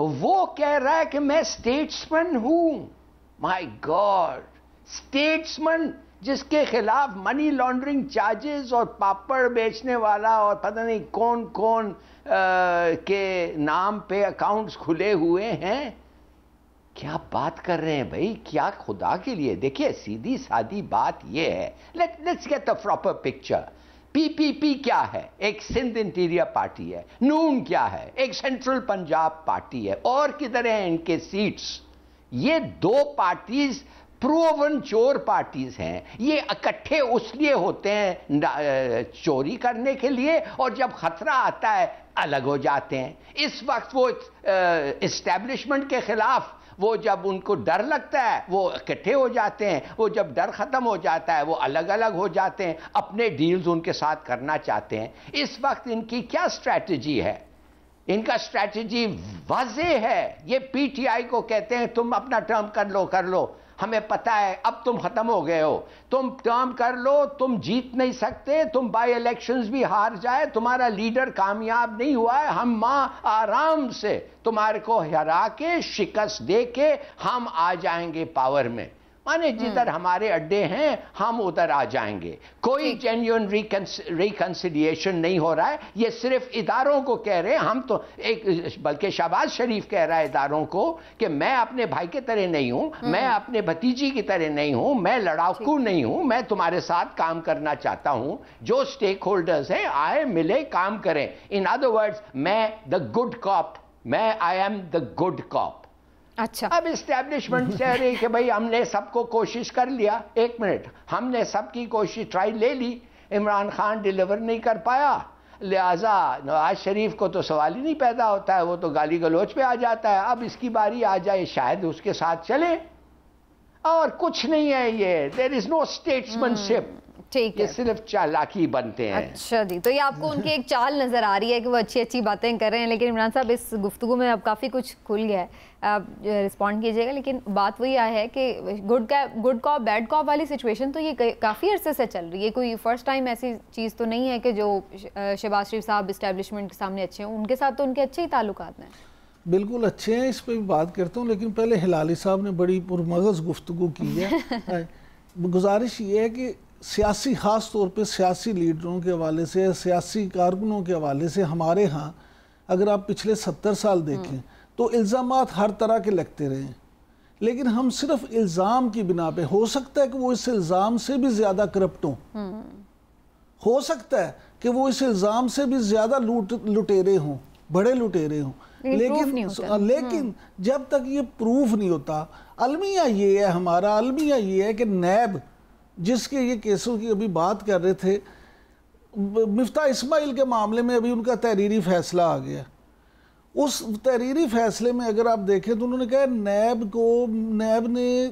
وہ کہہ رہا ہے کہ میں اسٹیٹسمن ہوں. مائی گاڈ, اسٹیٹسمن جس کے خلاف منی لانڈرنگ چارجز اور پاپڑ بیچنے والا اور پتہ نہیں کون کون کے نام پہ اکاؤنٹس کھلے ہوئے ہیں. کیا بات کر رہے ہیں بھائی, کیا خدا کے لیے. دیکھیے سیدھی سادی بات یہ ہے, let's get a proper picture. P P P کیا ہے؟ ایک سندھ انٹیریئر پارٹی ہے. نون کیا ہے؟ ایک سینٹرل پنجاب پارٹی ہے. اور کدھر ہیں ان کے سیٹس؟ یہ دو پارٹیز پروون چور پارٹیز ہیں. یہ اکٹھے اس لیے ہوتے ہیں چوری کرنے کے لیے, اور جب خطرہ آتا ہے الگ ہو جاتے ہیں. اس وقت وہ اسٹیبلشمنٹ کے خلاف, وہ جب ان کو ڈر لگتا ہے وہ اکٹھے ہو جاتے ہیں, وہ جب ڈر ختم ہو جاتا ہے وہ الگ الگ ہو جاتے ہیں, اپنے ڈیلز ان کے ساتھ کرنا چاہتے ہیں. اس وقت ان کی کیا اسٹریٹجی ہے؟ ان کا اسٹریٹجی واضح ہے. یہ پی ٹی آئی کو کہتے ہیں تم اپنا ٹرم کر لو, ہمیں پتہ ہے اب تم ختم ہو گئے ہو, تم ٹرم کر لو, تم جیت نہیں سکتے, تم بائی الیکشنز بھی ہار جائے, تمہارا لیڈر کامیاب نہیں ہوا ہے, ہم آرام سے تمہارے کو ہرا کے شکست دے کے ہم آ جائیں گے پاور میں. مانے جدھر ہمارے اڈے ہیں ہم ادھر آ جائیں گے. کوئی جینیون ریکنسیلیشن نہیں ہو رہا ہے. یہ صرف اداروں کو کہہ رہے ہیں. ہم تو بلکہ شہباز شریف کہہ رہا ہے اداروں کو کہ میں اپنے بھائی کی طرح نہیں ہوں, میں اپنے بھتیجی کی طرح نہیں ہوں, میں لڑاکو نہیں ہوں, میں تمہارے ساتھ کام کرنا چاہتا ہوں. جو سٹیک ہولڈرز ہیں آئے ملے کام کریں. ان ادر ورڈز میں the good cop, I am the good cop. اچھا, اب اسٹیبلشمنٹ کہہ رہی کہ بھئی ہم نے سب کو کوشش کر لیا. ایک منٹ, ہم نے سب کی کوشش ٹرائی لے لی, عمران خان ڈیلیور نہیں کر پایا, لہٰذا نواز شریف کو تو سوال ہی نہیں پیدا ہوتا ہے, وہ تو گالی گلوچ پہ آ جاتا ہے. اب اس کی باری آ جائے شاید اس کے ساتھ چلے, اور کچھ نہیں ہے یہ. دیر از نو اسٹیٹسمنشپ, ٹھیک ہے, یہ صرف چالاکی بنتے ہیں. اچھا جی, تو یہ آپ کو ان کی ایک چال نظر آ رہی ہے کہ وہ اچھی اچھی باتیں کر رہے ہیں, لیکن عمران صاحب اس گفتگو میں اب کافی کچھ کھل گیا ہے, آپ رسپونڈ کیجئے گا. لیکن بات وہی ہے کہ گڈ کاپ بیڈ کاپ والی سچویشن تو یہ کافی عرصے سے چل رہی ہے. کوئی فرسٹ ٹائم ایسی چیز تو نہیں ہے کہ جو شہباز شریف صاحب اسٹیبلشمنٹ کے سامنے اچھے ہیں, ان کے ساتھ تو ان کے اچھے ہی تعلقات ہیں. بالکل اچھے ہیں, اس پہ بھی بات کرتا ہوں. لیکن پہلے ہلالی صاحب نے بڑی پرمغز گفتگو کی ہے. گزارش یہ ہے کہ سیاسی, خاص طور پہ سیاسی لیڈروں کے حوالے سے, سیاسی کارکنوں کے حوالے سے ہمارے ہاں اگر آپ پچھلے 70 سال دیکھیں تو الزامات ہر طرح کے لگتے رہے ہیں. لیکن ہم صرف الزام کی بنا پہ, ہو سکتا ہے کہ وہ اس الزام سے بھی زیادہ کرپٹ ہوں, ہو سکتا ہے کہ وہ اس الزام سے بھی زیادہ لٹیرے ہوں, بڑے لٹیرے ہوں, لیکن جب تک یہ پروف نہیں ہوتا, المیہ یہ ہے ہمارا, المیہ یہ ہے کہ نیب جس کے یہ کیسوں کی ابھی بات کر رہے تھے, مفتاح اسماعیل کے معاملے میں ابھی ان کا تحریری فیصلہ آ گیا. اس تحریری فیصلے میں اگر آپ دیکھیں تو انہوں نے کہا نیب نے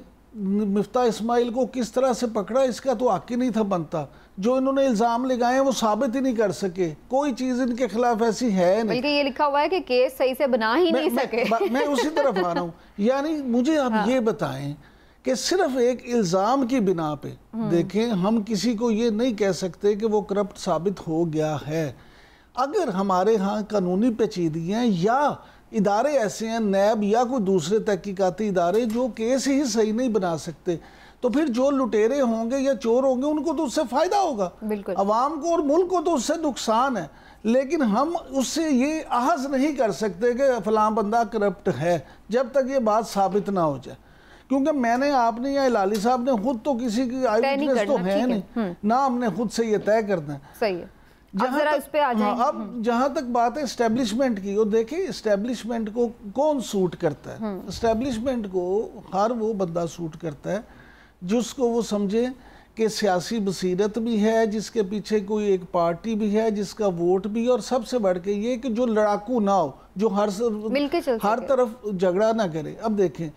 مفتاح اسماعیل کو کس طرح سے پکڑا, اس کا تو حق ہی نہیں تھا بنتا. جو انہوں نے الزام لگائے ہیں وہ ثابت ہی نہیں کر سکے, کوئی چیز ان کے خلاف ایسی ہے نہیں. بلکہ یہ لکھا ہوا ہے کہ کیس صحیح سے بنا ہی نہیں سکے. میں اسی طرف آ رہا ہوں. یعنی مجھے آپ یہ بتائیں کہ صرف ایک الزام کی بنا پہ, دیکھیں ہم کسی کو یہ نہیں کہہ سکتے کہ وہ کرپٹ ثابت ہو گیا ہے. اگر ہمارے ہاں قانونی پیچیدگیاں یا ادارے ایسے ہیں, نیب یا کوئی دوسرے تحقیقاتی ادارے, جو کیس ہی صحیح نہیں بنا سکتے, تو پھر جو لٹیرے ہوں گے یا چور ہوں گے ان کو تو اس سے فائدہ ہوگا, عوام کو اور ملک کو تو اس سے نقصان ہے. لیکن ہم اس سے یہ احاظ نہیں کر سکتے کہ فلاں بندہ کرپٹ ہے جب تک یہ بات ثابت نہ ہو جائے. کیونکہ میں نے, آپ نے یا ہلالی صاحب نے خود تو کسی کی آئی وٹنس تو ہے نہیں, نہ ہم نے خود سے یہ طے کرنا ہے. صحیح ہے. اب جہاں تک بات ہے اسٹیبلشمنٹ کی, وہ دیکھیں اسٹیبلشمنٹ کو کون سوٹ کرتا ہے. اسٹیبلشمنٹ کو ہر وہ بندہ سوٹ کرتا ہے جس کو وہ سمجھے کہ سیاسی بصیرت بھی ہے, جس کے پیچھے کوئی ایک پارٹی بھی ہے, جس کا ووٹ بھی ہے, اور سب سے بڑھ کے یہ کہ جو لڑاکو نہ ہو, جو ہر طرف جھگڑا نہ کرے. اب دیکھیں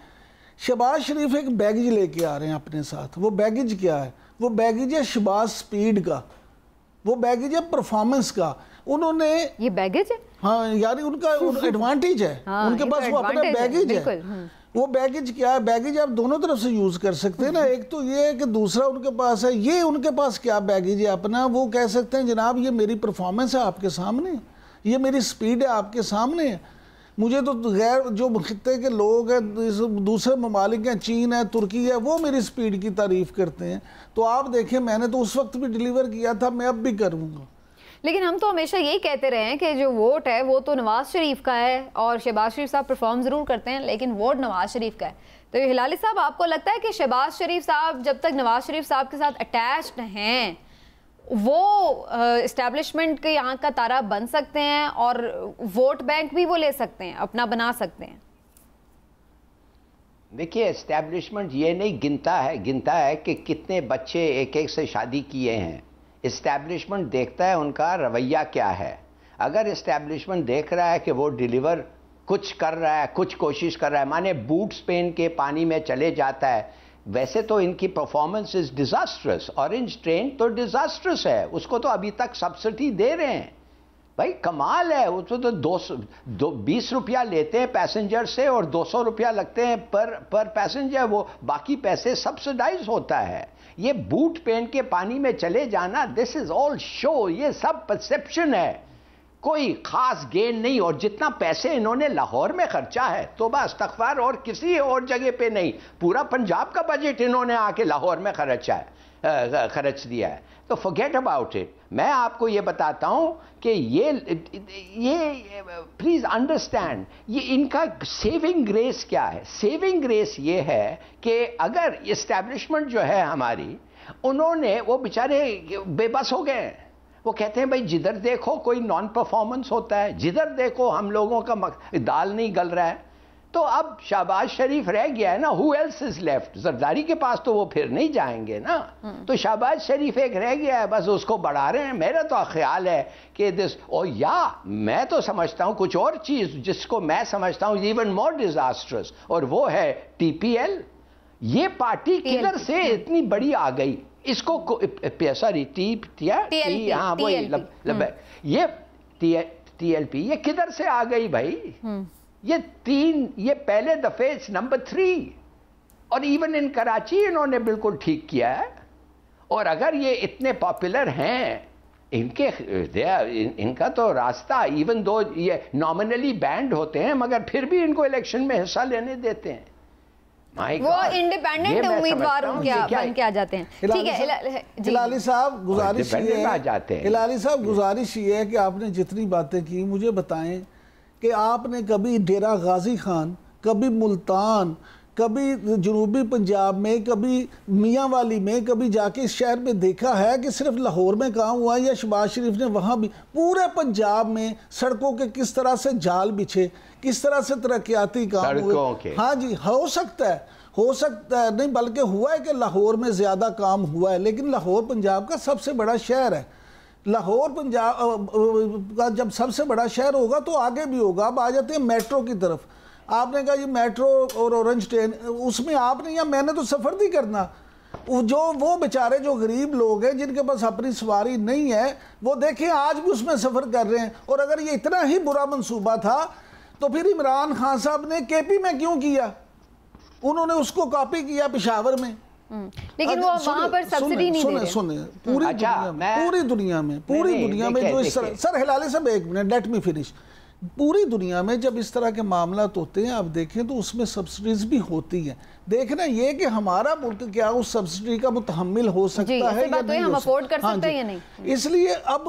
شہباز شریف ایک بیگج لے کے آ رہے ہیں اپنے ساتھ. وہ بیگج کیا ہے؟ وہ بیگج ہے شہباز سپیڈ کا, وہ بیگج ہے پرفارمنس کا. انہوں نے یہ بیگج ہے, ہاں یعنی ان کا ایڈوانٹیج ہے, ان کے پاس وہ اپنا بیگج ہے. وہ بیگج کیا ہے؟ بیگج آپ دونوں طرف سے یوز کر سکتے ہیں نا. ایک تو یہ ہے کہ دوسرا ان کے پاس ہے, یہ ان کے پاس کیا بیگج ہے اپنا, وہ کہہ سکتے ہیں جناب یہ میری پرفارمنس ہے آپ کے سامنے, یہ میری سپیڈ ہے آپ کے سامنے ہے. مجھے تو غیر جو خطے کے لوگ ہیں دوسرے ممالک ہیں، چین ہے، ترکی ہے، وہ میری سپیڈ کی تعریف کرتے ہیں. تو آپ دیکھیں میں نے تو اس وقت بھی ڈیلیور کیا تھا، میں اب بھی کروں گا. لیکن ہم تو ہمیشہ یہی کہتے رہے ہیں کہ جو ووٹ ہے وہ تو نواز شریف کا ہے، اور شہباز شریف صاحب پرفارم ضرور کرتے ہیں لیکن ووٹ نواز شریف کا ہے. تو ہلالی صاحب آپ کو لگتا ہے کہ شہباز شریف صاحب جب تک نواز شریف صاحب کے ساتھ اٹیچڈ ہیں وہ اسٹیبلشمنٹ کے یہاں کا تارا بن سکتے ہیں اور ووٹ بینک بھی وہ لے سکتے ہیں، اپنا بنا سکتے ہیں؟ دیکھیے اسٹیبلشمنٹ یہ نہیں گنتا ہے کہ کتنے بچے ایک ایک سے شادی کیے ہیں. اسٹیبلشمنٹ دیکھتا ہے ان کا رویہ کیا ہے. اگر اسٹیبلشمنٹ دیکھ رہا ہے کہ وہ ڈیلیور کچھ کر رہا ہے، کچھ کوشش کر رہا ہے، مانے بوٹس پہن کے پانی میں چلے جاتا ہے. ویسے تو ان کی performance is disastrous. Orange train تو ڈیزاسٹرس ہے، اس کو تو ابھی تک سبسڈی دے رہے ہیں. بھائی کمال ہے، اس کو تو 20 روپیہ لیتے ہیں پیسنجر سے اور 200 روپیہ لگتے ہیں پر پیسنجر، وہ باقی پیسے سبسڈائز ہوتا ہے. یہ بوٹ پہن کے پانی میں چلے جانا، دس از آل شو، یہ سب پرسپشن ہے، کوئی خاص گین نہیں. اور جتنا پیسے انہوں نے لاہور میں خرچا ہے توبہ استغفار، اور کسی اور جگہ پہ نہیں، پورا پنجاب کا بجٹ انہوں نے آ کے لاہور میں خرچ دیا ہے. تو forget about it. میں آپ کو یہ بتاتا ہوں کہ یہ پلیز انڈرسٹینڈ، یہ ان کا سیونگ گریس کیا ہے. سیونگ گریس یہ ہے کہ اگر اسٹیبلشمنٹ جو ہے ہماری، انہوں نے وہ بیچارے بے بس ہو گئے. وہ کہتے ہیں بھائی جدھر دیکھو کوئی نان پرفارمنس ہوتا ہے، جدھر دیکھو ہم لوگوں کا دال نہیں گل رہا ہے. تو اب شہباز شریف رہ گیا ہے نا، who else is left؟ Zardari کے پاس تو وہ پھر نہیں جائیں گے نا. تو شہباز شریف ایک رہ گیا ہے، بس اس کو بڑھا رہے ہیں. میرا تو خیال ہے کہ میں تو سمجھتا ہوں کچھ اور چیز جس کو میں سمجھتا ہوں ایون مور ڈیزاسٹرس، اور وہ ہے ٹی پی ایل. یہ پارٹی کدھر سے اتنی بڑی آ گئی؟ اس کو سوری یہ ٹی ایل پی یہ کدھر سے آ گئی بھائی؟ یہ پہلے دفعے نمبر 3. اور ایون ان کراچی انہوں نے بالکل ٹھیک کیا ہے. اور اگر یہ اتنے پاپولر ہیں، ان کا تو راستہ، ایون دو یہ نامنلی بینڈ ہوتے ہیں مگر پھر بھی ان کو الیکشن میں حصہ لینے دیتے ہیں. وہ انڈیپینڈنٹ امیدوار بن کے آ جاتے ہیں. ٹھیک ہے ہلالی صاحب، گزارش یہ ہے کہ آپ نے جتنی باتیں کی مجھے بتائیں کہ آپ نے کبھی ڈیرہ غازی خان، کبھی ملتان، کبھی جنوبی پنجاب میں، کبھی میاں والی میں، کبھی جا کے اس شہر میں دیکھا ہے کہ صرف لاہور میں کام ہوا یا شہباز شریف نے وہاں بھی پورے پنجاب میں سڑکوں کے کس طرح سے جال بچھے، کس طرح سے ترقیاتی کام ہوئے؟ ہاں جی، ہو سکتا ہے نہیں بلکہ ہوا ہے کہ لاہور میں زیادہ کام ہوا ہے، لیکن لاہور پنجاب کا سب سے بڑا شہر ہے. لاہور پنجاب کا جب سب سے بڑا شہر ہوگا تو آگے بھی ہوگا. اب آ جاتے ہیں میٹرو کی طرف. آپ نے کہا یہ میٹرو اور اورنج ٹرین، اس میں آپ نے یا میں نے تو سفر نہیں کرنا. وہ بیچارے جو غریب لوگ ہیں جن کے پاس اپنی سواری نہیں ہے، وہ دیکھیں آج بھی اس میں سفر کر رہے ہیں. اور اگر یہ اتنا ہی برا منصوبہ تھا تو پھر عمران خان صاحب نے کے پی میں کیوں کیا؟ انہوں نے اس کو کاپی کیا پشاور میں، لیکن وہ وہاں پر سبسڈی نہیں دے رہے. سنیں پوری دنیا میں جو اس طرح، سر ہلالی صاحب ایک منٹ لیٹ می فنش. پوری دنیا میں جب اس طرح کے معاملات ہوتے ہیں آپ دیکھیں تو اس میں سبسڈیز بھی ہوتی ہیں. دیکھنا یہ کہ ہمارا ملک کیا اس سبسڈی کا متحمل ہو سکتا ہے یا نہیں ہم افورڈ کر سکتے ہیں یا نہیں. اس لیے اب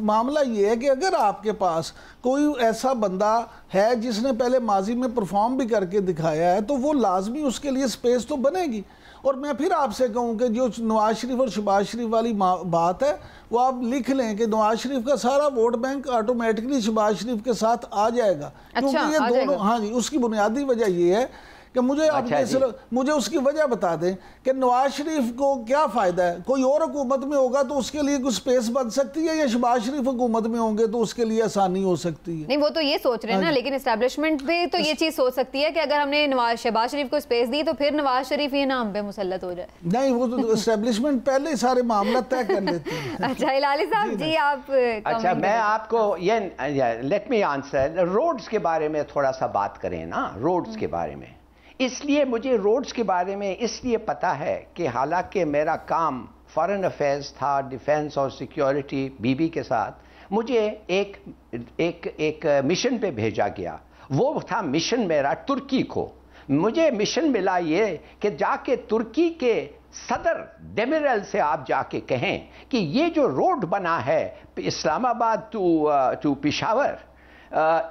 معاملہ یہ ہے کہ اگر آپ کے پاس کوئی ایسا بندہ ہے جس نے پہلے ماضی میں پرفارم بھی کر کے دکھایا ہے تو وہ لازمی اس کے لیے سپیس تو بنے گی. اور میں پھر آپ سے کہوں کہ جو نواز شریف اور شہباز شریف والی بات ہے وہ آپ لکھ لیں کہ نواز شریف کا سارا ووٹ بینک آٹومیٹکلی شہباز شریف کے ساتھ آ جائے گا. کیونکہ یہ دونوں، ہاں جی، اس کی بنیادی وجہ یہ ہے کہ مجھے اس کی وجہ بتا دیں کہ نواز شریف کو کیا فائدہ ہے. کوئی اور حکومت میں ہوگا تو اس کے لیے کوئی سپیس بن سکتی ہے، یا شہباز شریف حکومت میں ہوں گے تو اس کے لیے آسانی ہو سکتی ہے. نہیں، وہ تو یہ سوچ رہے ہیں نا، لیکن اسٹیبلشمنٹ بھی تو یہ چیز سوچ سکتی ہے کہ اگر ہم نے شہباز شریف کو سپیس دی تو پھر نواز شریف یہ نام پہ مسلط ہو جائے. نہیں، وہ تو اسٹیبلشمنٹ پہلے سارے معاملات طے کر لیتی ہے. اچھا ہلالی صاحب جی، آپ اچھا میں آپ کو یہ لیٹ می آنسر. روڈز کے بارے میں تھوڑا سا بات کریں نا، روڈز کے بارے میں. اس لیے مجھے روڈز کے بارے میں اس لیے پتا ہے کہ حالانکہ میرا کام فارن افیئرز تھا، ڈیفنس اور سیکیورٹی بی بی کے ساتھ، مجھے ایک مشن پہ بھیجا گیا. وہ تھا مشن میرا ترکی کو. مجھے مشن ملا یہ کہ جا کے ترکی کے صدر ڈیمیرل سے آپ جا کے کہیں کہ یہ جو روڈ بنا ہے اسلام آباد ٹو پشاور،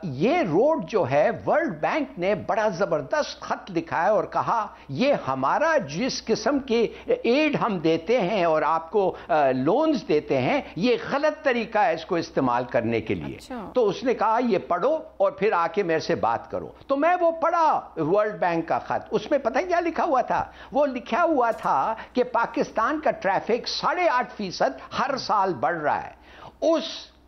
یہ روڈ جو ہے ورلڈ بینک نے بڑا زبردست خط لکھا ہے اور کہا یہ ہمارا جس قسم کی ایڈ ہم دیتے ہیں اور آپ کو لونز دیتے ہیں یہ غلط طریقہ ہے اس کو استعمال کرنے کے لیے. تو اس نے کہا یہ پڑھو اور پھر آ کے میرے سے بات کرو. تو میں وہ پڑھا ورلڈ بینک کا خط. اس میں پتہ کیا لکھا ہوا تھا؟ وہ لکھا ہوا تھا کہ پاکستان کا ٹریفک 8.5% ہر سال بڑھ رہا ہے.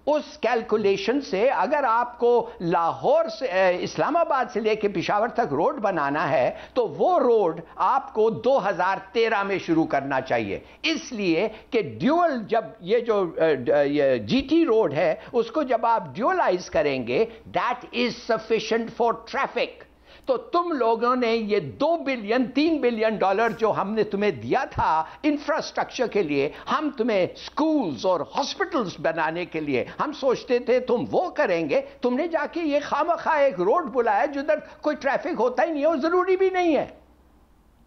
اس کیلکولیشن سے اگر آپ کو لاہور سے اسلام آباد سے لے کے پشاور تک روڈ بنانا ہے تو وہ روڈ آپ کو 2013 میں شروع کرنا چاہیے. اس لیے کہ ڈیول جب یہ جو جی ٹی روڈ ہے اس کو جب آپ ڈیولائز کریں گے that is sufficient for traffic. تو تم لوگوں نے یہ $3 بلین جو ہم نے تمہیں دیا تھا انفراسٹرکچر کے لیے، ہم تمہیں سکولز اور ہاسپٹلز بنانے کے لیے ہم سوچتے تھے تم وہ کریں گے. تم نے جا کے یہ خامخواہ ایک روڈ بلایا جدھر کوئی ٹریفک ہوتا ہی نہیں ہے اور ضروری بھی نہیں ہے.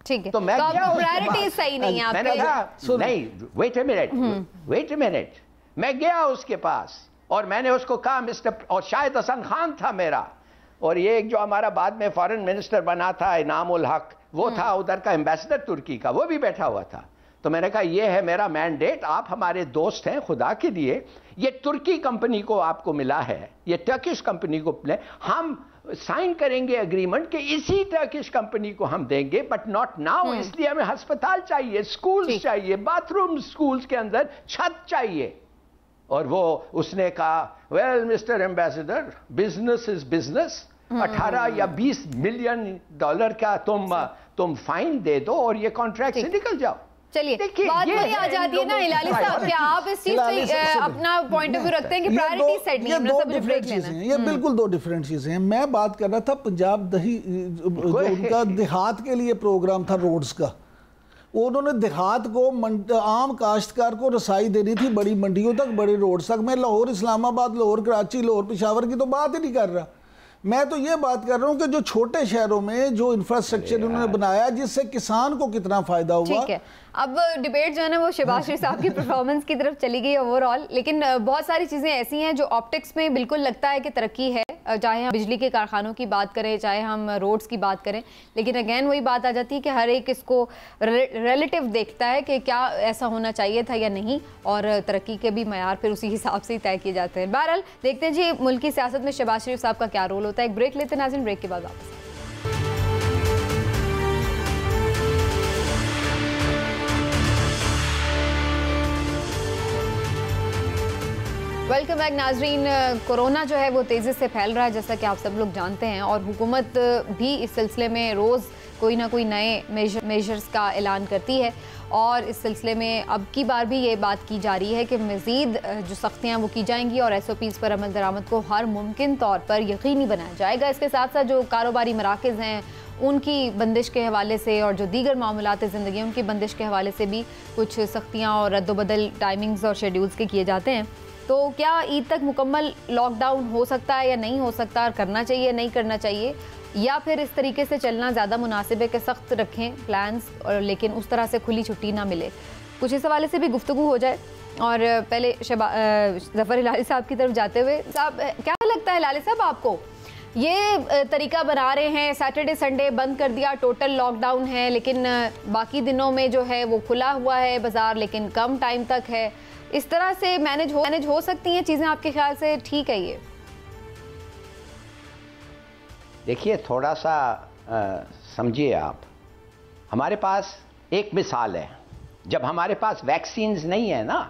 ٹھیک ہے تو میں پرائرٹیز صحیح نہیں ہیں آپ میں نے کہا نہیں ویٹ اے منٹ. میں گیا اس کے پاس اور میں نے اس کو کہا اور شاہد حسن خان تھا میرا، اور یہ ایک جو ہمارا بعد میں فارن منسٹر بنا تھا انعام الحق، وہ تھا ادھر کا ایمبیسڈر ترکی کا، وہ بھی بیٹھا ہوا تھا. تو میں نے کہا یہ ہے میرا مینڈیٹ، آپ ہمارے دوست ہیں خدا کے لیے، یہ ترکی کمپنی کو آپ کو ملا ہے، یہ ٹرکش کمپنی کو ملے، ہم سائن کریں گے اگریمنٹ کہ اسی ٹرکش کمپنی کو ہم دیں گے بٹ ناٹ ناؤ. اس لیے ہمیں ہسپتال چاہیے، سکولز چاہیے، باتھ روم سکولز کے اندر چھت چاہیے. اور وہ اس نے کہا well mister ambassador business is business, 18 یا 20 ملین ڈالر کا تم فائن دے دو اور یہ کانٹریکٹ سے نکل جاؤ. چلیے بات وہی آ جاتی ہے نا ہلالی صاحب، کیا آپ اس چیز پہ اپنا پوائنٹ آف ویو رکھتے ہیں کہ پرائرٹی سیٹ نہیں ہے؟ یہ بالکل دو ڈیفرنٹ چیزیں ہیں. میں بات کر رہا تھا پنجاب دہی جو ان کا دیہات کے لیے پروگرام تھا روڈز کا، انہوں نے دیہات کو عام کاشتکار کو رسائی دینی تھی بڑی منڈیوں تک، بڑے روڈز تک. میں لاہور اسلام آباد، لاہور کراچی، لاہور پشاور کی تو بات ہی نہیں کر رہا. میں تو یہ بات کر رہا ہوں کہ جو چھوٹے شہروں میں جو انفراسٹرکچر انہوں نے بنایا جس سے کسان کو کتنا فائدہ ہوا. ٹھیک ہے، اب ڈیبیٹ جو ہے نا وہ شہباز شریف صاحب کی پرفارمنس کی طرف چلی گئی اوور آل، لیکن بہت ساری چیزیں ایسی ہیں جو آپٹکس میں بالکل لگتا ہے کہ ترقی ہے، چاہے ہم بجلی کے کارخانوں کی بات کریں، چاہے ہم روڈز کی بات کریں. لیکن اگین وہی بات آ جاتی ہے کہ ہر ایک اس کو ریلیٹیو دیکھتا ہے کہ کیا ایسا ہونا چاہیے تھا یا نہیں، اور ترقی کے بھی معیار پھر اسی حساب سے ہی طے کیے جاتے ہیں. بہرحال دیکھتے ہیں جی ملکی سیاست میں شہباز شریف صاحب کا کیا رول ہوتا ہے. ایک بریک لیتے ہیں ناظرین، بریک کے بعد واپس. ویلکم بیک ناظرین. کورونا جو ہے وہ تیزی سے پھیل رہا ہے جیسا کہ آپ سب لوگ جانتے ہیں، اور حکومت بھی اس سلسلے میں روز کوئی نہ کوئی نئے میجرز کا اعلان کرتی ہے، اور اس سلسلے میں اب کی بار بھی یہ بات کی جا رہی ہے کہ مزید جو سختیاں وہ کی جائیں گی اور ایس او پیز پر عمل درآمد کو ہر ممکن طور پر یقینی بنایا جائے گا. اس کے ساتھ ساتھ جو کاروباری مراکز ہیں ان کی بندش کے حوالے سے اور جو دیگر معاملات زندگی ان کی بندش کے حوالے سے بھی کچھ سختیاں اور رد و بدل ٹائمنگز اور شیڈیولز کے کیے جاتے ہیں. تو کیا عید تک مکمل لاک ڈاؤن ہو سکتا ہے یا نہیں ہو سکتا، اور کرنا چاہیے نہیں کرنا چاہیے، یا پھر اس طریقے سے چلنا زیادہ مناسب ہے کہ سخت رکھیں پلانز اور لیکن اس طرح سے کھلی چھٹی نہ ملے؟ کچھ اس حوالے سے بھی گفتگو ہو جائے. اور پہلے ظفر ہلالی صاحب کی طرف جاتے ہوئے، صاحب کیا لگتا ہے ہلالی صاحب آپ کو یہ طریقہ بنا رہے ہیں سیٹرڈے سنڈے بند کر دیا، ٹوٹل لاک ڈاؤن ہے، لیکن باقی دنوں میں جو ہے وہ کھلا ہوا ہے بازار لیکن کم ٹائم تک ہے، اس طرح سے مینج ہو سکتی ہیں چیزیں آپ کے خیال سے؟ ٹھیک ہے یہ دیکھیے تھوڑا سا سمجھیے آپ، ہمارے پاس ایک مثال ہے. جب ہمارے پاس ویکسینز نہیں ہے نا،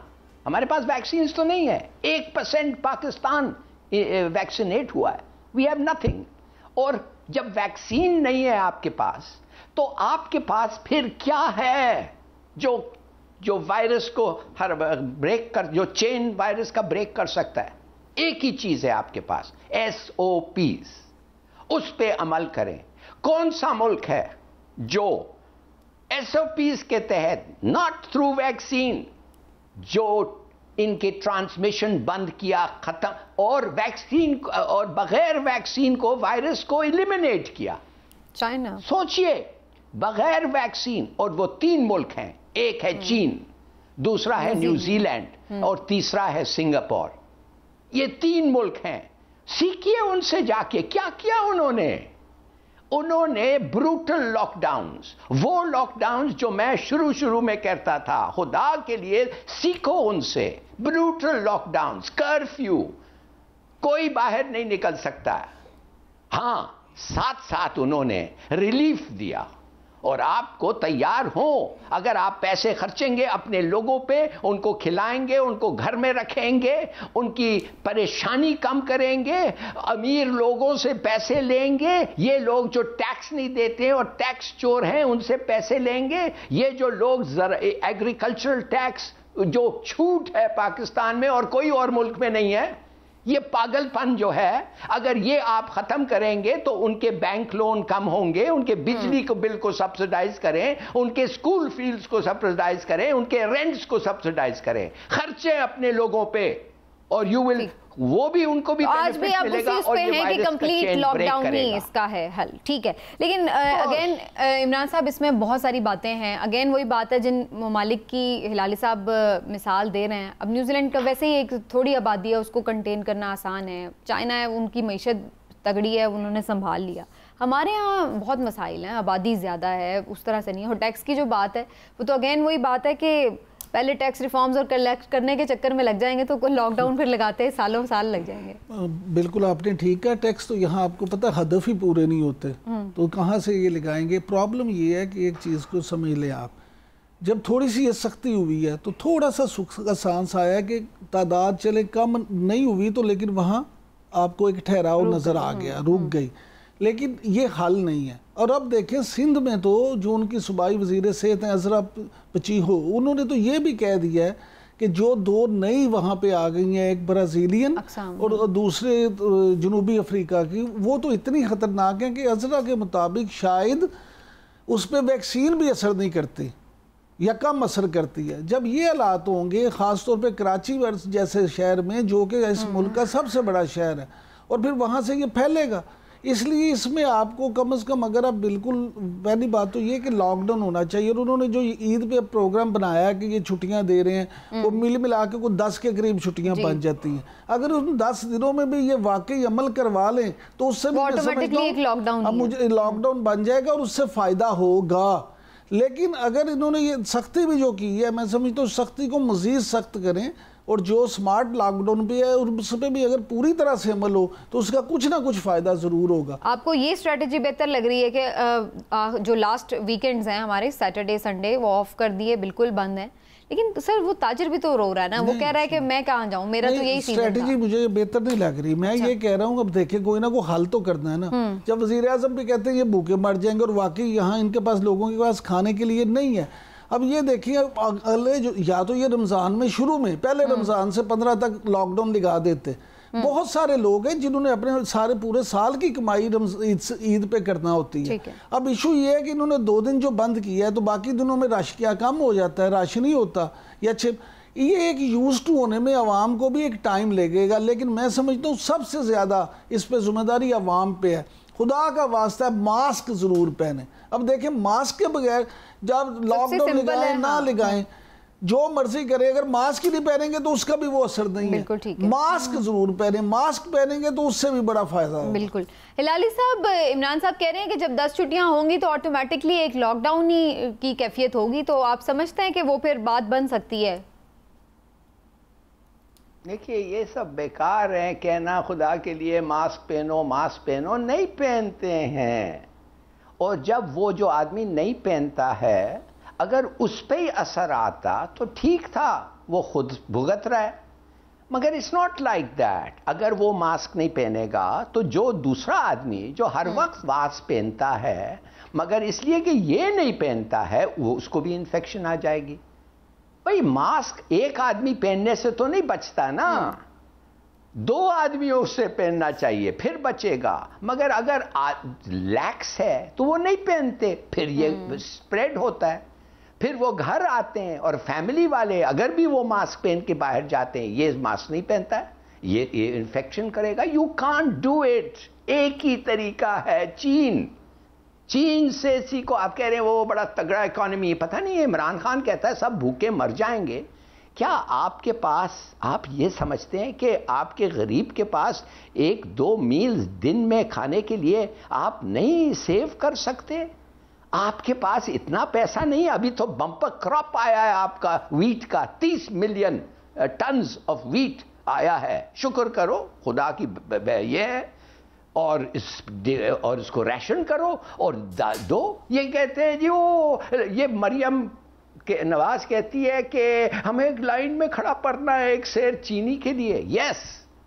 ہمارے پاس ویکسینز تو نہیں ہے، 1% پاکستان ویکسینیٹ ہوا ہے، وی ہیو نتھنگ. اور جب ویکسین نہیں ہے آپ کے پاس تو آپ کے پاس پھر کیا ہے جو وائرس کو بریک کر، جو چین وائرس کا بریک کر سکتا ہے؟ ایک ہی چیز ہے آپ کے پاس، SOPs. اس پہ عمل کریں. کون سا ملک ہے جو SOPs کے تحت، ناٹ تھرو ویکسین، جو ان کے ٹرانسمیشن بند کیا، ختم، اور ویکسین اور بغیر ویکسین کو وائرس کو ایلیمینیٹ کیا. چائنا سوچئے بغیر ویکسین، اور وہ 3 ملک ہیں، ایک ہے چین، دوسرا ہے نیوزی لینڈ اور تیسرا ہے سنگاپور. یہ 3 ملک ہیں. سیکھیے ان سے جا کے کیا کیا انہوں نے بروٹل لاک ڈاؤنز، وہ لاک ڈاؤنز جو میں شروع میں کہتا تھا، خدا کے لیے سیکھو ان سے. بروٹل لاک ڈاؤنز، کرفیو، کوئی باہر نہیں نکل سکتا. ہاں ساتھ انہوں نے ریلیف دیا. اور آپ کو تیار ہوں، اگر آپ پیسے خرچیں گے اپنے لوگوں پہ، ان کو کھلائیں گے، ان کو گھر میں رکھیں گے، ان کی پریشانی کم کریں گے، امیر لوگوں سے پیسے لیں گے، یہ لوگ جو ٹیکس نہیں دیتے اور ٹیکس چور ہیں ان سے پیسے لیں گے، یہ جو لوگ ایگریکلچرل ٹیکس جو چھوٹ ہے پاکستان میں اور کوئی اور ملک میں نہیں ہے، یہ پاگل پن جو ہے، اگر یہ آپ ختم کریں گے تو ان کے بینک لون کم ہوں گے، ان کے بجلی کو بل کو سبسڈائز کریں، ان کے اسکول فیس کو سبسڈائز کریں، ان کے رینٹس کو سبسڈائز کریں، خرچے اپنے لوگوں پہ، اور یو ول، وہ بھی ان کو بھی آج بھی آپ اسی اس پہ ہیں کہ کمپلیٹ لاک ڈاؤن ہی اس کا ہے حل. ٹھیک ہے، لیکن اگین عمران صاحب اس میں بہت ساری باتیں ہیں. اگین وہی بات ہے جن ممالک کی ہلالی صاحب مثال دے رہے ہیں. اب نیوزی لینڈ کا ویسے ہی ایک تھوڑی آبادی ہے، اس کو کنٹین کرنا آسان ہے. چائنا ہے، ان کی معیشت تگڑی ہے، انہوں نے سنبھال لیا. ہمارے ہاں بہت مسائل ہیں، آبادی زیادہ ہے، اس طرح سے نہیں. اور ٹیکس کی جو بات ہے وہ تو اگین وہی بات ہے کہ پہلے ٹیکس ریفارمز اور کلیکٹ کرنے کے چکر میں لگ جائیں گے تو کوئی لاک ڈاؤن پھر لگاتے سالوں سال لگ جائیں گے. بالکل آپ نے ٹھیک ہے. ٹیکس تو یہاں آپ کو پتہ ہدف ہی پورے نہیں ہوتے تو کہاں سے یہ لگائیں گے. پرابلم یہ ہے کہ ایک چیز کو سمجھ لیں آپ، جب تھوڑی سی یہ سختی ہوئی ہے تو تھوڑا سا سانس آیا کہ تعداد چلے کم نہیں ہوئی تو، لیکن وہاں آپ کو ایک ٹھہراؤ نظر آ گیا، رک گئی. لیکن یہ حل نہیں ہے. اور اب دیکھیں سندھ میں تو جو ان کی صوبائی وزیر صحت ہیں عذرا پچیہو، انہوں نے تو یہ بھی کہہ دیا ہے کہ جو 2 نئی وہاں پہ آ گئی ہیں، ایک برازیلین اور دوسرے جنوبی افریقہ کی، وہ تو اتنی خطرناک ہیں کہ عذرا کے مطابق شاید اس پہ ویکسین بھی اثر نہیں کرتی یا کم اثر کرتی ہے. جب یہ حالات ہوں گے، خاص طور پہ کراچی جیسے شہر میں جو کہ اس ملک کا سب سے بڑا شہر ہے، اور پھر وہاں سے یہ پھیلے گا. اس لیے اس میں آپ کو کم از کم، اگر آپ بالکل، پہلی بات تو یہ کہ لاک ڈاؤن ہونا چاہیے. اور انہوں نے جو عید پہ پروگرام بنایا کہ یہ چھٹیاں دے رہے ہیں، وہ ملا کے کوئی 10 کے قریب چھٹیاں بن جاتی ہیں. اگر ان 10 دنوں میں بھی یہ واقعی عمل کروا لیں تو اس سے بھی اب مجھے لاک ڈاؤن بن جائے گا اور اس سے فائدہ ہوگا. لیکن اگر انہوں نے یہ سختی بھی جو کی ہے، میں سمجھتا ہوں سختی کو مزید سخت کریں، اور جو سمارٹ لاک ڈاؤن پہ ہے اس پہ بھی اگر پوری طرح سے عمل ہو تو اس کا کچھ نہ کچھ فائدہ ضرور ہوگا. آپ کو یہ اسٹریٹجی بہتر لگ رہی ہے کہ جو لاسٹ ویکینڈز ہیں ہمارے، سیٹرڈے سنڈے وہ آف کر دیے، بالکل بند ہیں؟ لیکن سر وہ تاجر بھی تو رو رہا ہے نا، وہ کہہ رہا ہے کہ میں کہاں جاؤں، میرا تو یہی سیزن تھا. اسٹریٹجی مجھے بہتر نہیں لگ رہی. میں یہ کہہ رہا ہوں اب دیکھیں کوئی نہ کوئی حل تو کرنا ہے نا. جب وزیر اعظم بھی کہتے ہیں یہ بھوکے مر جائیں گے اور واقعی یہاں ان کے پاس، لوگوں کے پاس کھانے کے لیے نہیں ہے. اب یہ دیکھیے یا تو یہ رمضان میں شروع میں پہلے رمضان سے 15 تک لاک ڈاؤن لگا دیتے. بہت سارے لوگ ہیں جنہوں نے اپنے سارے پورے سال کی کمائی عید پہ کرنا ہوتی ہے. اب ایشو یہ ہے کہ انہوں نے 2 دن جو بند کیا ہے تو باقی دنوں میں رش کیا کم ہو جاتا ہے، رش نہیں ہوتا یا چپ. یہ ایک یوز ٹو ہونے میں عوام کو بھی ایک ٹائم لگے گا. لیکن میں سمجھتا ہوں سب سے زیادہ اس پہ ذمہ داری عوام پہ ہے. خدا کا واسطہ ماسک ضرور پہنیں. اب دیکھیں ماسک کے بغیر جب لاک ڈاؤن لگائیں نہ لگائیں، جو مرضی کرے، اگر ماسک ہی نہیں پہنیں گے تو اس کا بھی وہ اثر نہیں ہے. ماسک ضرور پہنیں، ماسک پہنیں گے تو اس سے بھی بڑا فائدہ ہے. بالکل. ہلالی صاحب، عمران صاحب کہہ رہے ہیں کہ جب 10 چھٹیاں ہوں گی تو آٹومیٹکلی ایک لاک ڈاؤن ہی کی کیفیت ہوگی، تو آپ سمجھتے ہیں کہ وہ پھر بات بن سکتی ہے؟ دیکھیے یہ سب بیکار ہیں کہنا خدا کے لیے ماسک پہنو ماسک پہنو، نہیں پہنتے ہیں. اور جب وہ جو آدمی نہیں پہنتا ہے اگر اس پہ ہی اثر آتا تو ٹھیک تھا، وہ خود بھگت رہا ہے. مگر it's not like that. اگر وہ ماسک نہیں پہنے گا تو جو دوسرا آدمی جو ہر وقت ماسک پہنتا ہے مگر اس لیے کہ یہ نہیں پہنتا ہے، وہ اس کو بھی انفیکشن آ جائے گی. بھئی ماسک ایک آدمی پہننے سے تو نہیں بچتا نا، 2 آدمیوں سے پہننا چاہیے پھر بچے گا. مگر اگر لیکس ہے تو وہ نہیں پہنتے، پھر یہ سپریڈ ہوتا ہے. پھر وہ گھر آتے ہیں اور فیملی والے اگر بھی وہ ماسک پہن کے باہر جاتے ہیں، یہ ماسک نہیں پہنتا ہے، یہ انفیکشن کرے گا. You can't do it. ایک ہی طریقہ ہے، چین سے سیکھو. آپ کہہ رہے ہیں وہ بڑا تگڑا اکانومی، پتہ نہیں عمران خان کہتا ہے سب بھوکے مر جائیں گے. کیا آپ کے پاس، آپ یہ سمجھتے ہیں کہ آپ کے غریب کے پاس 1-2 میل دن میں کھانے کے لیے آپ نہیں سیو کر سکتے؟ آپ کے پاس اتنا پیسہ نہیں. ابھی تو بمپر کراپ آیا ہے آپ کا ویٹ کا، 30 ملین ٹنز آف ویٹ آیا ہے. شکر کرو خدا کی یہ ہے، اور اس کو ریشن کرو اور دو. یہ کہتے ہیں جی وہ یہ مریم نواز کہتی ہے کہ ہمیں ایک لائن میں کھڑا پڑنا ہے ایک سیر چینی کے لیے. یس،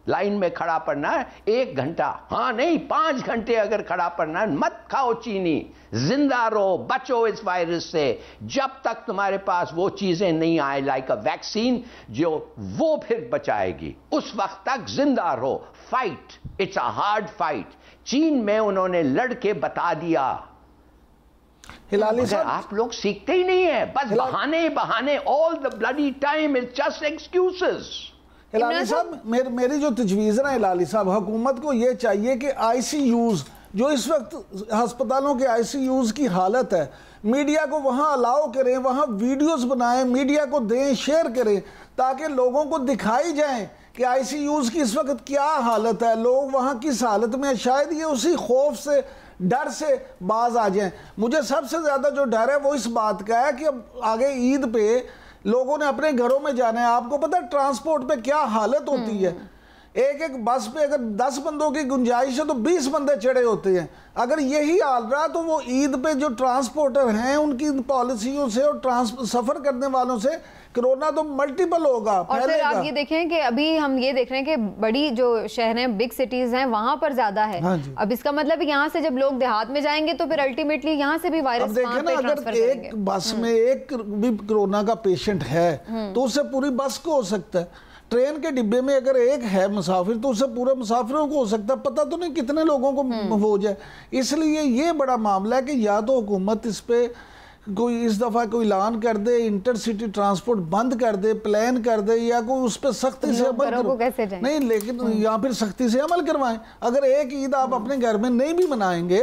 لائن میں کھڑا پڑنا ہے 1 گھنٹہ، ہاں نہیں 5 گھنٹے اگر کھڑا پڑنا ہے. مت کھاؤ چینی، زندہ رہو، بچو اس وائرس سے. جب تک تمہارے پاس وہ چیزیں نہیں آئے لائک اے ویکسین جو وہ پھر بچائے گی، اس وقت تک زندہ رہو. Fight, it's a hard fight. چین میں انہوں نے لڑ کے بتا دیا. ہلالی صاحب آپ لوگ سیکھتے ہی نہیں ہیں، بس بہانے all the bloody time it's just excuses. Hilali صاحب میری جو تجویز ہے ہلالی صاحب، حکومت کو یہ چاہیے کہ آئی سی یوز جو اس وقت ہسپتالوں کے آئی سی یوز کی حالت ہے، میڈیا کو وہاں الاؤ کریں، وہاں ویڈیوز بنائیں، میڈیا کو دیں، شیئر کریں، تاکہ لوگوں کو دکھائی جائیں کہ آئی سی یوز کی اس وقت کیا حالت ہے، لوگ وہاں کس حالت میں. شاید یہ اسی خوف سے، ڈر سے باز آ جائیں. مجھے سب سے زیادہ جو ڈر ہے وہ اس بات کا ہے کہ اب آگے عید پہ لوگوں نے اپنے گھروں میں جانا ہے. آپ کو پتہ ہے ٹرانسپورٹ پہ کیا حالت ہوتی ہے. ایک بس پہ اگر 10 بندوں کی گنجائش ہے تو 20 بندے چڑھے ہوتے ہیں. اگر یہی حال رہا تو وہ عید پہ جو ٹرانسپورٹر ہیں ان کی پالیسیوں سے اور سفر کرنے والوں سے کرونا تو ملٹیپل ہوگا. اور پھر آپ یہ دیکھیں کہ ابھی ہم یہ دیکھ رہے ہیں کہ بڑی جو شہر ہیں، بگ سٹیز ہیں، وہاں پر زیادہ ہے. اب اس کا مطلب یہاں سے جب لوگ دیہات میں جائیں گے تو پھر الٹیمیٹلی یہاں سے بھی وائرس وہاں پہ ٹرانسفر کریں گے. اگر ایک بس میں ایک بھی کرونا کا پیشنٹ ہے تو اس سے پوری بس کو ہو سکتا ہے. ٹرین کے ڈبے میں اگر ایک ہے مسافر تو اس سے پورے مسافروں کو ہو سکتا ہے. پتہ تو نہیں کتنے لوگوں کو ہو جائے. اس لیے یہ بڑا معاملہ ہے کہ یا تو حکومت اس پہ کوئی اس دفعہ کوئی اعلان کر دے، انٹر سٹی ٹرانسپورٹ بند کر دے، پلان کر دے، یا کوئی اس پہ سختی سے عمل کرو. نہیں لیکن یا پھر سختی سے عمل کروائیں. اگر ایک عید آپ اپنے گھر میں نہیں بھی منائیں گے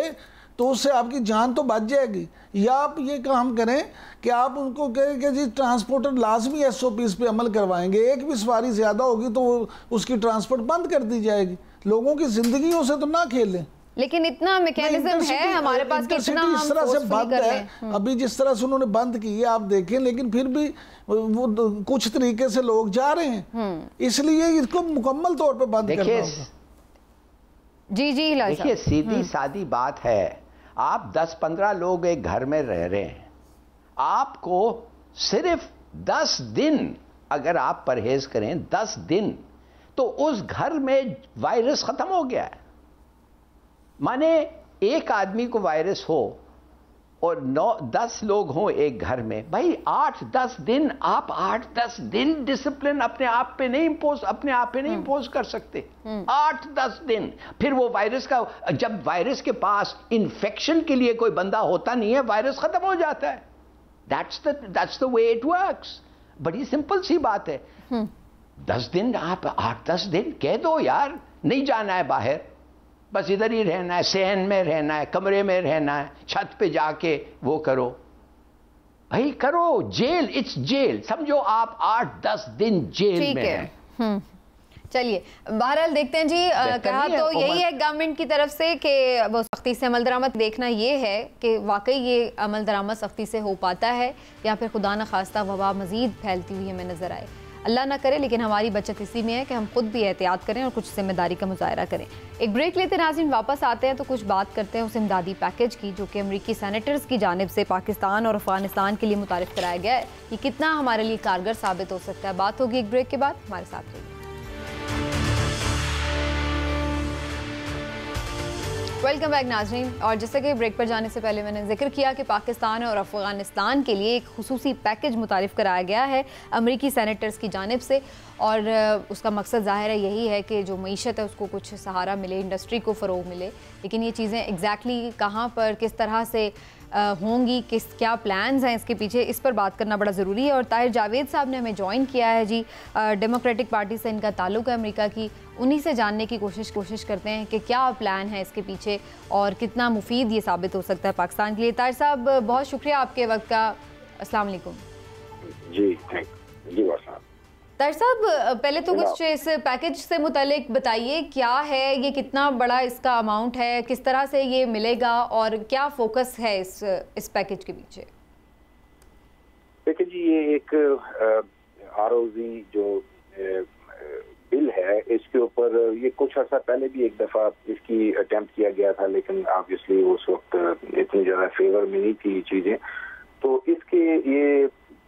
تو اس سے آپ کی جان تو بچ جائے گی. یا آپ یہ کام کریں کہ آپ ان کو کہیں کہ جی ٹرانسپورٹر لازمی SOPs پہ عمل کروائیں گے. ایک بھی سواری زیادہ ہوگی تو اس کی ٹرانسپورٹ بند کر دی جائے گی. لوگوں کی زندگیوں سے تو نہ کھیلیں. لیکن اتنا میکینزم ہے ہمارے پاس کہ اتنا ہم اس طرح سے فورسفلی بند کر ہے. لیں. ابھی جس طرح سے انہوں نے بند کی ہے آپ دیکھیں، لیکن پھر بھی وہ کچھ طریقے سے لوگ جا رہے ہیں. اس لیے اس کو مکمل طور پہ بند کرنا ہوگا. جی دیکھیے سیدھی سادی بات ہے. آپ 10-15 لوگ ایک گھر میں رہ رہے ہیں، آپ کو صرف 10 دن اگر آپ پرہیز کریں 10 دن تو اس گھر میں وائرس ختم ہو گیا ہے. مانے ایک آدمی کو وائرس ہو اور 9-10 لوگ ہوں ایک گھر میں، بھائی 8-10 دن آپ 8-10 دن ڈسپلن اپنے آپ پہ نہیں امپوز کر سکتے. 8-10 دن پھر وہ وائرس کا، جب وائرس کے پاس انفیکشن کے لیے کوئی بندہ ہوتا نہیں ہے وائرس ختم ہو جاتا ہے. That's the way it works. بڑی سمپل سی بات ہے. 10 دن آپ 8-10 دن کہہ دو یار نہیں جانا ہے باہر، بس ادھر ہی رہنا ہے، صحن میں رہنا ہے، کمرے میں رہنا ہے، چھت پہ جا کے وہ کرو. بھائی کرو، جیل، اٹس جیل. سمجھو آپ 8-10 دن جیل میں ہیں. چلیے بہرحال دیکھتے ہیں جی. کہا تو یہی ہے گورنمنٹ کی طرف سے کہ وہ سختی سے عمل درآمد. دیکھنا یہ ہے کہ واقعی یہ عمل درآمد سختی سے ہو پاتا ہے یا پھر خدا نخواستہ وبا مزید پھیلتی ہوئی ہمیں نظر آئے. اللہ نہ کرے، لیکن ہماری بچت اسی میں ہے کہ ہم خود بھی احتیاط کریں اور کچھ ذمہ داری کا مظاہرہ کریں. ایک بریک لیتے ناظرین، واپس آتے ہیں تو کچھ بات کرتے ہیں اس امدادی پیکج کی جو کہ امریکی سینیٹرز کی جانب سے پاکستان اور افغانستان کے لیے متعارف کرایا گیا ہے. یہ کتنا ہمارے لیے کارگر ثابت ہو سکتا ہے، بات ہوگی ایک بریک کے بعد. ہمارے ساتھ رہیے. ویلکم بیک ناظرین. اور جیسا کہ بریک پر جانے سے پہلے میں نے ذکر کیا کہ پاکستان اور افغانستان کے لیے ایک خصوصی پیکج متعارف کرایا گیا ہے امریکی سینیٹرز کی جانب سے، اور اس کا مقصد ظاہر ہے یہی ہے کہ جو معیشت ہے اس کو کچھ سہارا ملے، انڈسٹری کو فروغ ملے. لیکن یہ چیزیں ایگزیکٹلی کہاں پر کس طرح سے ہوں گی, کیا پلانز ہیں اس کے پیچھے, اس پر بات کرنا بڑا ضروری ہے. اور طاہر جاوید صاحب نے ہمیں جوائن کیا ہے جی, ڈیموکریٹک پارٹی سے ان کا تعلق ہے امریکہ کی, انہی سے جاننے کی کوشش کرتے ہیں کہ کیا پلان ہے اس کے پیچھے اور کتنا مفید یہ ثابت ہو سکتا ہے پاکستان کے لیے. طاہر صاحب بہت شکریہ آپ کے وقت کا, السلام علیکم. جی جی طاہر صاحب پہلے تو کچھ اس پیکج سے متعلق بتائیے, کیا ہے یہ, کتنا بڑا اس کا اماؤنٹ ہے, کس طرح سے یہ ملے گا اور کیا فوکس ہے اس پیکج کے پیچھے؟ دیکھیں جی, یہ ایک ROZ جو بل ہے, اس کے اوپر یہ کچھ عرصہ پہلے بھی ایک دفعہ اس کی اٹیمپٹ کیا گیا تھا, لیکن آبویسلی اس وقت اتنی زیادہ فیور میں نہیں تھی چیزیں. تو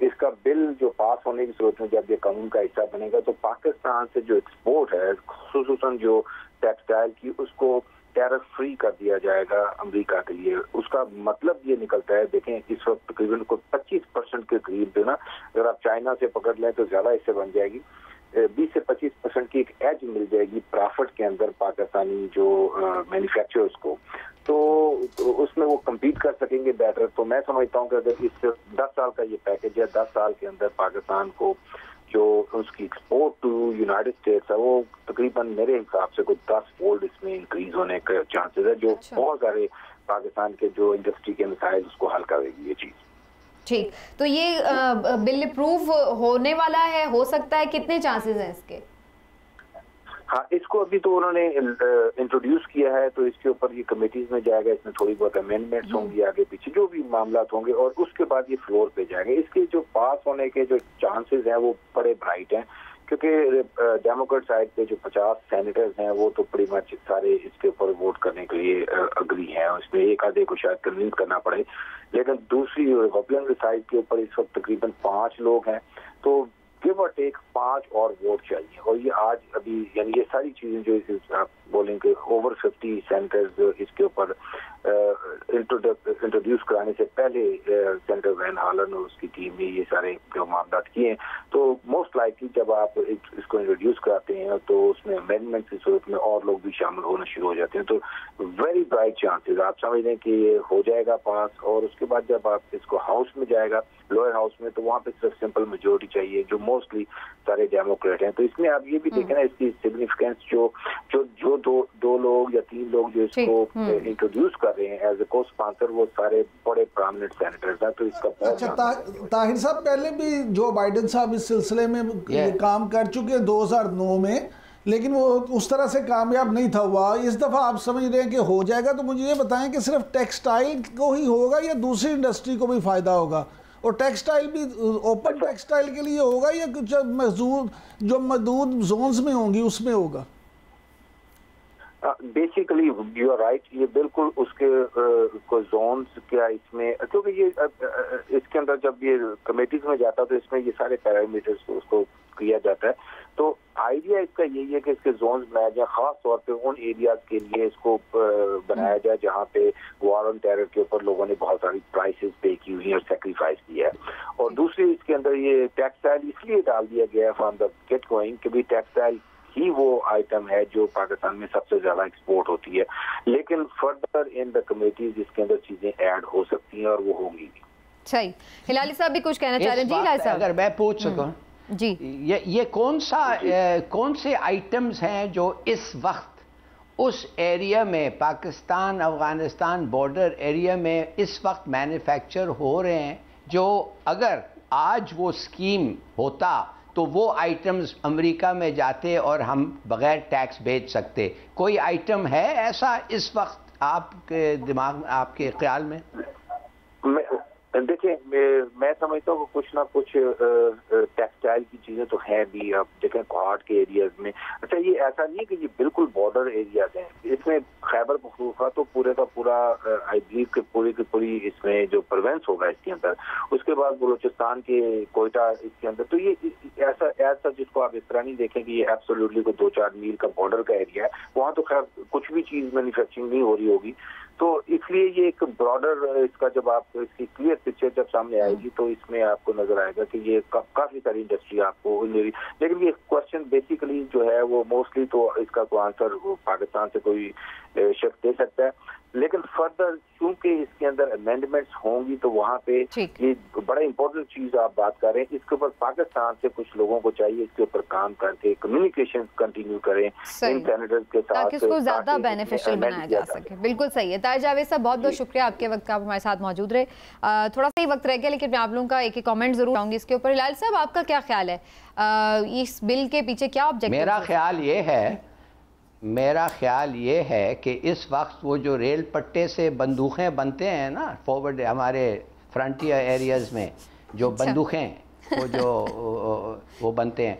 اس کا بل جو پاس ہونے کی صورت میں جب یہ قانون کا حصہ بنے گا تو پاکستان سے جو ایکسپورٹ ہے, خصوصاً جو ٹیکسٹائل کی, اس کو ٹیرف فری کر دیا جائے گا امریکہ کے لیے. اس کا مطلب یہ نکلتا ہے, دیکھیں اس وقت تقریباً 25% کے قریب جو نا, اگر آپ چائنا سے پکڑ لیں تو زیادہ اس سے بن جائے گی, 20 سے 25% کی ایک ایج مل جائے گی پرافٹ کے اندر پاکستانی جو مینوفیکچررز کو, تو اس میں وہ کمپیٹ کر سکیں گے بیٹر. تو میں سمجھتا ہوں کہ اگر اس 10 سال کا یہ پیکج ہے, 10 سال کے اندر پاکستان کو جو اس کی ایکسپورٹ ٹو یونائٹڈ اسٹیٹس ہے وہ تقریباً میرے حساب سے کوئی 10 فولڈ اس میں انکریز ہونے کے چانسز ہے, جو بہت سارے پاکستان کے جو انڈسٹری کے مسائل اس کو حل کرے گی یہ چیز. ٹھیک, تو یہ بل اپروو ہونے والا ہے, ہو سکتا ہے, کتنے چانسز ہیں اس کے؟ ہاں, اس کو ابھی تو انہوں نے انٹروڈیوس کیا ہے, تو اس کے اوپر یہ کمیٹیز میں جائے گا, اس میں تھوڑی بہت امینڈمنٹس ہوں گی آگے پیچھے جو بھی معاملات ہوں گے, اور اس کے بعد یہ فلور پہ جائے گا. اس کے جو پاس ہونے کے جو چانسز ہیں وہ بڑے برائٹ ہیں, کیونکہ ڈیموکریٹ سائڈ پہ جو 50 سینیٹرز ہیں وہ تو بڑی مچ سارے اس کے اوپر ووٹ کرنے کے لیے اگری ہیں, اس میں ایک آدھے کو شاید کنوینس کرنا پڑے. لیکن دوسری ریپبلکن سائڈ کے اوپر اس وقت تقریباً 5 لوگ ہیں, تو گیو اور ٹیک 5 اور ووٹ چاہیے. اور یہ آج ابھی یعنی یہ ساری چیزیں جو آپ بولیں کہ اوور 50 سینیٹرز اس کے اوپر انٹروڈیوس کرانے سے پہلے سینیٹر وین ہالن اور اس کی ٹیم نے یہ سارے جو معاملات کیے ہیں, تو موسٹ لائکلی جب آپ اس کو انٹروڈیوس کراتے ہیں تو اس میں امینڈمنٹ کی صورت میں اور لوگ بھی شامل ہونا شروع ہو جاتے ہیں. تو ویری برائٹ چانسز, آپ سمجھ لیں کہ یہ ہو جائے گا پاس. اور اس کے بعد جب آپ اس کو ہاؤس میں جائے گا, لوئر ہاؤس میں, تو وہاں پہ صرف سمپل میجورٹی چاہیے جو موسٹلی سارے ڈیموکریٹ ہیں. تو اس میں آپ یہ بھی دیکھیں نا اس کی سگنیفیکینس, جو دو لوگ یا 3 لوگ جو اس کو انٹروڈیوس کر رہے ہیں ایز اے کو اسپانسر, وہ سارے بڑے پرامنٹ سینیٹرز ہیں. تو اس کا اچھا طاہر صاحب, پہلے بھی جو بائیڈن صاحب اس سلسلے میں کام کر چکے ہیں 2009 میں, لیکن وہ اس طرح سے کامیاب نہیں تھا ہوا. اس دفعہ آپ سمجھ رہے ہیں کہ ہو جائے گا, تو مجھے یہ بتائیں کہ صرف ٹیکسٹائل کو ہی ہوگا یا دوسری انڈسٹری کو بھی فائدہ ہوگا؟ اور ٹیکسٹائل بھی اوپن ٹیکسٹائل کے لیے ہوگا یا کچھ جو محدود زونز میں ہوں گی اس میں ہوگا؟ بیسیکلی یو آر رائٹ, یہ بالکل اس کے کو زونز کیا اس میں, کیونکہ یہ اس کے اندر جب یہ کمیٹیز میں جاتا تو اس میں یہ سارے پیرامیٹرز اس کو کیا جاتا ہے. تو آئیڈیا اس کا یہی ہے کہ اس کے زونز بنایا جائے, خاص طور پہ ان ایریاز کے لیے اس کو بنایا جائے جہاں پہ وار آن ٹیرر کے اوپر لوگوں نے بہت ساری پرائسز پے کی ہوئی ہیں اور سیکریفائس کیا ہے. اور دوسری اس کے اندر یہ ٹیکسٹائل اس لیے ڈال دیا گیا ہے فرام دا گیٹ گوئنگ کہ بھی ٹیکسٹائل ہی وہ آئٹم ہے جو پاکستان میں سب سے زیادہ ایکسپورٹ ہوتی ہے, لیکن فردر ان دا کمیٹیز اس کے اندر چیزیں ایڈ ہو سکتی ہیں اور وہ ہوں گی بھی. صحیح, ہلالی صاحب بھی کچھ کہنا چاہ رہے ہیں. جی ہلالی صاحب, اگر میں پوچھ سکوں, جی یہ کون سے آئٹمز ہیں جو اس وقت اس ایریا میں, پاکستان افغانستان بارڈر ایریا میں اس وقت مینوفیکچر ہو رہے ہیں, جو اگر آج وہ اسکیم ہوتا تو وہ آئٹمز امریکہ میں جاتے اور ہم بغیر ٹیکس بیچ سکتے؟ کوئی آئٹم ہے ایسا اس وقت آپ کے دماغ میں, آپ کے خیال میں؟ دیکھیں, میں سمجھتا ہوں کہ کچھ نہ کچھ ٹیکسٹائل کی چیزیں تو ہیں بھی. آپ دیکھیں کوہاٹ کے ایریاز میں, اچھا یہ ایسا نہیں ہے کہ یہ بالکل بارڈر ایریاز ہیں, اس میں خیبر پختونخوا تو پورے کا پورا آئی بلیو کہ پوری کی پوری اس میں جو پروینس ہوگا اس کے اندر, اس کے بعد بلوچستان کے کوئٹہ اس کے اندر. تو یہ ایسا جس کو آپ اس طرح نہیں دیکھیں کہ یہ ایبسولوٹلی کو 2-4 میل کا بارڈر کا ایریا ہے, وہاں تو خیر کچھ بھی چیز مینوفیکچرنگ نہیں ہو رہی ہوگی. تو اس لیے یہ ایک براڈر اس کا جب آپ اس کی کلیئر پکچر جب سامنے آئے گی تو اس میں آپ کو نظر آئے گا کہ یہ کافی ساری انڈسٹری آپ کو ملی. لیکن یہ کوشچن بیسیکلی جو ہے وہ موسٹلی تو اس کا کوئی آنسر پاکستان سے کوئی شخص دے سکتا ہے, لیکن فردر چونکہ اس کے اندر امینڈمنٹس ہوں گی تو وہاں پہ یہ بڑا امپورٹنٹ چیز آپ بات کر رہے ہیں، اس کے اوپر پاکستان سے کچھ لوگوں کو چاہیے اس کے اوپر کام کر کے کمیونیکیشن کنٹینیو کریں ان سینیٹرز کے ساتھ تاکہ اس کو زیادہ بینیفیشل بنایا جا سکے. بالکل صحیح ہے. طاہر جاوید صاحب بہت بہت شکریہ آپ کے وقت کا، آپ ہمارے ساتھ موجود رہے. تھوڑا سا ہی وقت رہ گیا لیکن میں آپ لوگوں کا ایک کامنٹ ضرور آؤں گی اس کے اوپر. ہلال صاحب آپ کا کیا خیال ہے اس بل کے پیچھے کیا آبجیکٹو؟ میرا خیال یہ ہے کہ اس وقت وہ جو ریل پٹے سے بندوقیں بنتے ہیں نا فارورڈ ہمارے فرنٹیئر ایریاز میں جو بندوقیں وہ بنتے ہیں،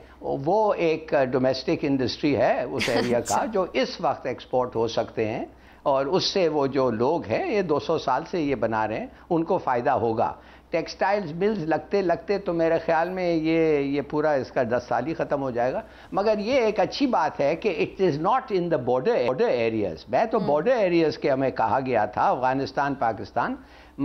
وہ ایک ڈومیسٹک انڈسٹری ہے اس ایریا کا جو اس وقت ایکسپورٹ ہو سکتے ہیں، اور اس سے وہ جو لوگ ہیں یہ 200 سال سے یہ بنا رہے ہیں ان کو فائدہ ہوگا. ٹیکسٹائلز ملز لگتے تو میرے خیال میں یہ پورا اس کا 10 سال ہی ختم ہو جائے گا. مگر یہ ایک اچھی بات ہے کہ it is not in the border areas. میں تو بارڈر ایریاز کے ہمیں کہا گیا تھا افغانستان پاکستان،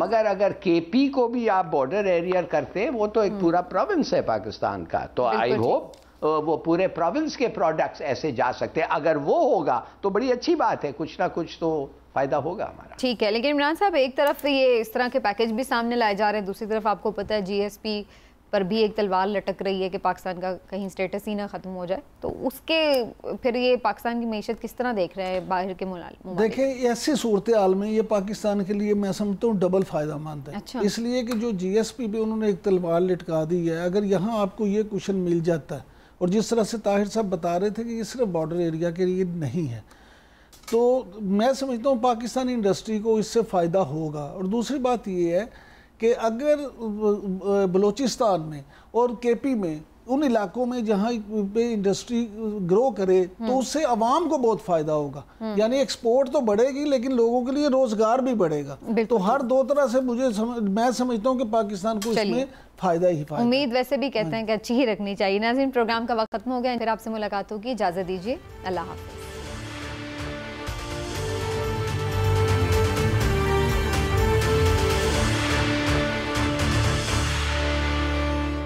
مگر اگر کے پی کو بھی آپ بارڈر ایریا کرتے وہ تو ایک پورا پروونس ہے پاکستان کا، تو آئی ہوپ وہ پورے پروونس کے پروڈکٹس ایسے جا سکتے ہیں. اگر وہ ہوگا تو بڑی اچھی بات ہے، کچھ نہ کچھ تو فائدہ ہوگا ہمارا. ٹھیک ہے، لیکن عمران صاحب ایک طرف یہ اس طرح کے پیکج بھی سامنے لائے جا رہے ہیں، دوسری طرف آپ کو پتہ ہے جی ایس پی پر بھی ایک تلوار لٹک رہی ہے کہ پاکستان کا کہیں سٹیٹس ہی نہ ختم ہو جائے. تو اس کے پھر یہ پاکستان کی معیشت کس طرح دیکھ رہے ہیں باہر کے ممالک؟ دیکھیں ایسی صورتحال میں یہ پاکستان کے لیے میں سمجھتا ہوں ڈبل فائدہ مند ہے. اس لیے کہ جو جی ایس پی بھی انہوں نے ایک تلوار لٹکا دی ہے، اگر یہاں آپ کو یہ کوشن مل جاتا ہے، اور جس طرح سے طاہر صاحب بتا رہے تھے کہ یہ صرف بارڈر ایریا کے لیے نہیں ہے، تو میں سمجھتا ہوں پاکستانی انڈسٹری کو اس سے فائدہ ہوگا. اور دوسری بات یہ ہے کہ اگر بلوچستان میں اور کے پی میں ان علاقوں میں جہاں پہ انڈسٹری گرو کرے تو اس سے عوام کو بہت فائدہ ہوگا. یعنی ایکسپورٹ تو بڑھے گی لیکن لوگوں کے لیے روزگار بھی بڑھے گا. تو ہر دو طرح سے میں سمجھتا ہوں کہ پاکستان کو اس میں فائدہ ہی فائدہ. امید ویسے بھی کہتے ہیں کہ اچھی ہی رکھنی چاہیے. ناظرین پروگرام کا وقت ختم ہو گیا، پھر آپ سے ملاقات ہوگی. اجازت دیجیے، اللہ حافظ.